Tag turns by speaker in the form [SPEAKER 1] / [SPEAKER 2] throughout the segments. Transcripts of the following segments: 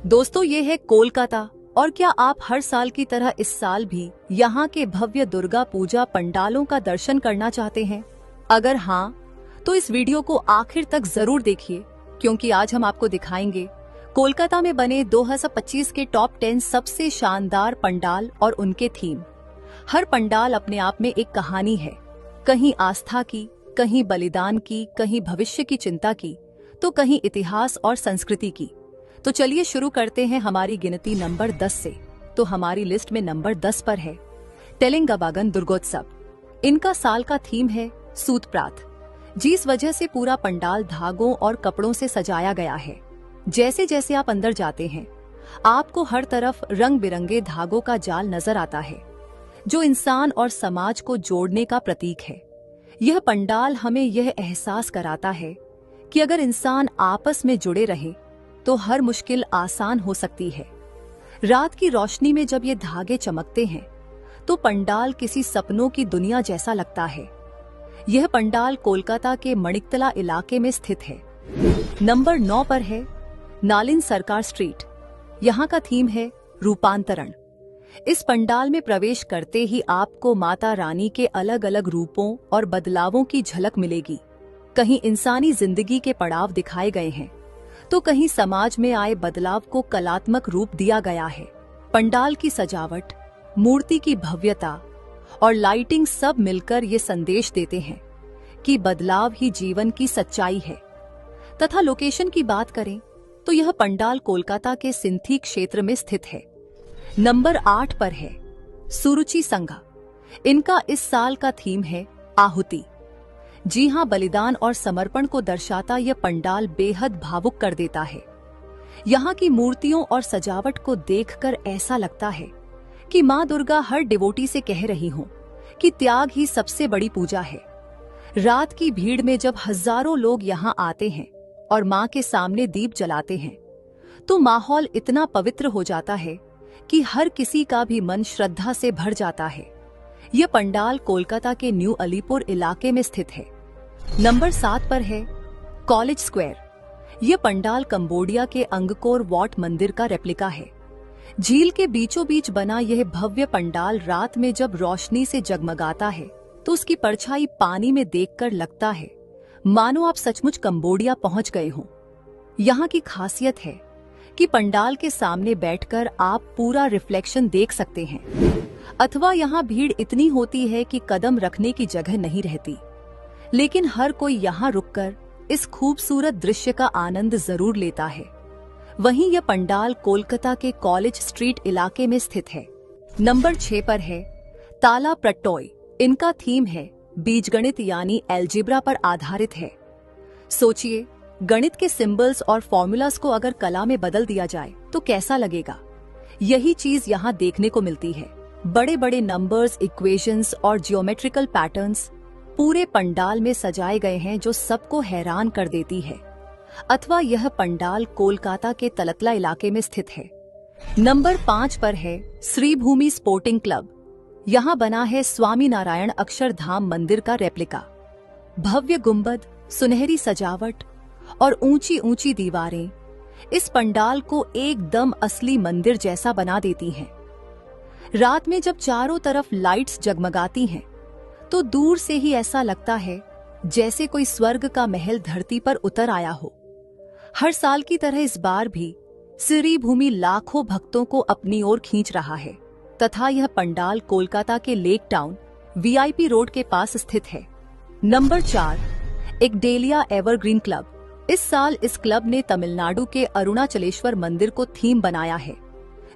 [SPEAKER 1] दोस्तों, ये है कोलकाता। और क्या आप हर साल की तरह इस साल भी यहाँ के भव्य दुर्गा पूजा पंडालों का दर्शन करना चाहते हैं? अगर हाँ, तो इस वीडियो को आखिर तक जरूर देखिए, क्योंकि आज हम आपको दिखाएंगे कोलकाता में बने 2025 के टॉप 10 सबसे शानदार पंडाल और उनके थीम। हर पंडाल अपने आप में एक कहानी है, कहीं आस्था की, कहीं बलिदान की, कहीं भविष्य की चिंता की, तो कहीं इतिहास और संस्कृति की। तो चलिए शुरू करते हैं हमारी गिनती नंबर 10 से। तो हमारी लिस्ट में नंबर 10 पर है तेलंगाबागन दुर्गोत्सव। इनका साल का थीम है सूतप्रात, जिस वजह से पूरा पंडाल धागों और कपड़ों से सजाया गया है। जैसे जैसे आप अंदर जाते हैं, आपको हर तरफ रंग बिरंगे धागों का जाल नजर आता है, जो इंसान और समाज को जोड़ने का प्रतीक है। यह पंडाल हमें यह एहसास कराता है कि अगर इंसान आपस में जुड़े रहे तो हर मुश्किल आसान हो सकती है। रात की रोशनी में जब ये धागे चमकते हैं तो पंडाल किसी सपनों की दुनिया जैसा लगता है। यह पंडाल कोलकाता के मणिकतला इलाके में स्थित है। नंबर 9 पर है नालिन सरकार स्ट्रीट। यहाँ का थीम है रूपांतरण। इस पंडाल में प्रवेश करते ही आपको माता रानी के अलग अलग रूपों और बदलावों की झलक मिलेगी। कहीं इंसानी जिंदगी के पड़ाव दिखाए गए हैं, तो कहीं समाज में आए बदलाव को कलात्मक रूप दिया गया है। पंडाल की सजावट, मूर्ति की भव्यता और लाइटिंग सब मिलकर ये संदेश देते हैं कि बदलाव ही जीवन की सच्चाई है। तथा लोकेशन की बात करें तो यह पंडाल कोलकाता के सिंथी क्षेत्र में स्थित है। नंबर 8 पर है सुरुचि संघा। इनका इस साल का थीम है आहुति। जी हाँ, बलिदान और समर्पण को दर्शाता यह पंडाल बेहद भावुक कर देता है। यहाँ की मूर्तियों और सजावट को देखकर ऐसा लगता है कि माँ दुर्गा हर डिवोटी से कह रही हों कि त्याग ही सबसे बड़ी पूजा है। रात की भीड़ में जब हजारों लोग यहाँ आते हैं और माँ के सामने दीप जलाते हैं, तो माहौल इतना पवित्र हो जाता है कि हर किसी का भी मन श्रद्धा से भर जाता है। यह पंडाल कोलकाता के न्यू अलीपुर इलाके में स्थित है। नंबर 7 पर है कॉलेज स्क्वायर। यह पंडाल कंबोडिया के अंगकोर वॉट मंदिर का रेप्लिका है। झील के बीचों बीच बना यह भव्य पंडाल रात में जब रोशनी से जगमगाता है तो उसकी परछाई पानी में देखकर लगता है मानो आप सचमुच कंबोडिया पहुंच गए हों। यहाँ की खासियत है कि पंडाल के सामने बैठकर आप पूरा रिफ्लेक्शन देख सकते हैं, अथवा यहाँ भीड़ इतनी होती है कि कदम रखने की जगह नहीं रहती, लेकिन हर कोई यहाँ रुककर इस खूबसूरत दृश्य का आनंद जरूर लेता है। वहीं यह पंडाल कोलकाता के कॉलेज स्ट्रीट इलाके में स्थित है। नंबर 6 पर है ताला प्रट्टोय। इनका थीम है बीजगणित यानी एल्जेब्रा पर आधारित है। सोचिए, गणित के सिंबल्स और फॉर्मूलास को अगर कला में बदल दिया जाए तो कैसा लगेगा। यही चीज यहाँ देखने को मिलती है। बड़े बड़े नंबर्स, इक्वेशंस और जियोमेट्रिकल पैटर्न्स पूरे पंडाल में सजाए गए हैं, जो सबको हैरान कर देती है। अथवा यह पंडाल कोलकाता के तलतला इलाके में स्थित है। नंबर 5 पर है श्रीभूमि स्पोर्टिंग क्लब। यहाँ बना है स्वामी नारायण अक्षरधाम मंदिर का रेप्लिका। भव्य गुंबद, सुनहरी सजावट और ऊंची ऊंची दीवारें इस पंडाल को एकदम असली मंदिर जैसा बना देती हैं। रात में जब चारों तरफ लाइट्स जगमगाती हैं, तो दूर से ही ऐसा लगता है जैसे कोई स्वर्ग का महल धरती पर उतर आया हो। हर साल की तरह इस बार भी श्रीभूमि लाखों भक्तों को अपनी ओर खींच रहा है। तथा यह पंडाल कोलकाता के लेक टाउन वीआईपी रोड के पास स्थित है। नंबर 4 एक डेलिया एवरग्रीन क्लब। इस साल इस क्लब ने तमिलनाडु के अरुणाचलेश्वर मंदिर को थीम बनाया है,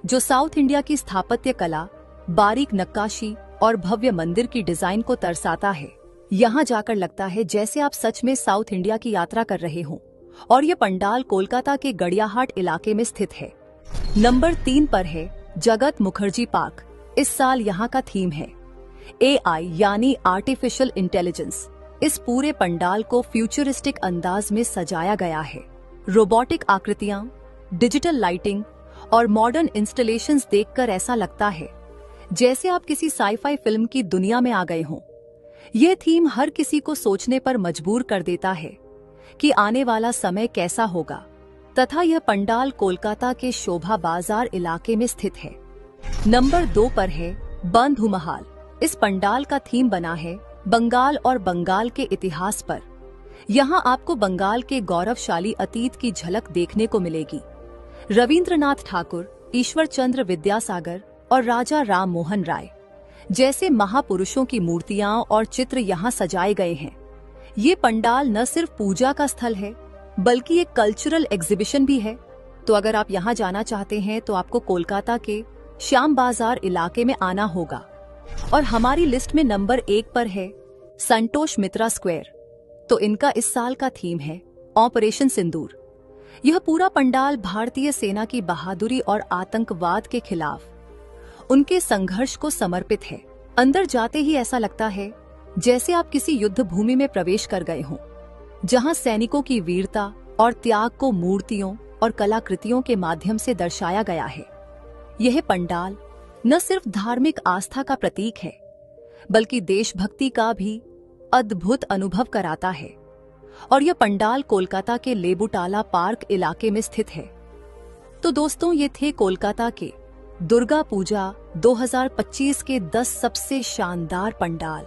[SPEAKER 1] जो साउथ इंडिया की स्थापत्य कला, बारीक नक्काशी और भव्य मंदिर की डिजाइन को दर्शाता है। यहाँ जाकर लगता है जैसे आप सच में साउथ इंडिया की यात्रा कर रहे हों। और ये पंडाल कोलकाता के गड़ियाहाट इलाके में स्थित है। नंबर 3 पर है जगत मुखर्जी पार्क। इस साल यहाँ का थीम है AI यानी आर्टिफिशियल इंटेलिजेंस। इस पूरे पंडाल को फ्यूचरिस्टिक अंदाज में सजाया गया है। रोबोटिक आकृतियां, डिजिटल लाइटिंग और मॉडर्न इंस्टॉलेशंस देखकर ऐसा लगता है जैसे आप किसी साईफाई फिल्म की दुनिया में आ गए हों। ये थीम हर किसी को सोचने पर मजबूर कर देता है कि आने वाला समय कैसा होगा, तथा यह पंडाल कोलकाता के शोभा बाजार इलाके में स्थित है। नंबर 2 पर है बंधु महाल। इस पंडाल का थीम बना है बंगाल और बंगाल के इतिहास पर। यहाँ आपको बंगाल के गौरवशाली अतीत की झलक देखने को मिलेगी। रविंद्रनाथ ठाकुर, ईश्वर चंद्र विद्यासागर और राजा राम मोहन राय जैसे महापुरुषों की मूर्तियां और चित्र यहाँ सजाए गए हैं। ये पंडाल न सिर्फ पूजा का स्थल है, बल्कि एक कल्चरल एग्जीबिशन भी है। तो अगर आप यहाँ जाना चाहते हैं तो आपको कोलकाता के श्याम बाजार इलाके में आना होगा। और हमारी लिस्ट में नंबर 1 पर है संतोष मित्रा स्क्वायर। तो इनका इस साल का थीम है ऑपरेशन सिंदूर। यह पूरा पंडाल भारतीय सेना की बहादुरी और आतंकवाद के खिलाफ उनके संघर्ष को समर्पित है। अंदर जाते ही ऐसा लगता है जैसे आप किसी युद्ध भूमि में प्रवेश कर गए हों, जहां सैनिकों की वीरता और त्याग को मूर्तियों और कलाकृतियों के माध्यम से दर्शाया गया है। यह पंडाल न सिर्फ धार्मिक आस्था का प्रतीक है, बल्कि देशभक्ति का भी अद्भुत अनुभव कराता है। और यह पंडाल कोलकाता के लेबुटाला पार्क इलाके में स्थित है। तो दोस्तों, ये थे कोलकाता के दुर्गा पूजा 2025 के 10 सबसे शानदार पंडाल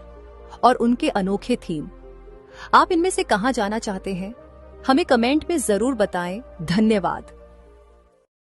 [SPEAKER 1] और उनके अनोखे थीम। आप इनमें से कहां जाना चाहते हैं? हमें कमेंट में जरूर बताएं। धन्यवाद।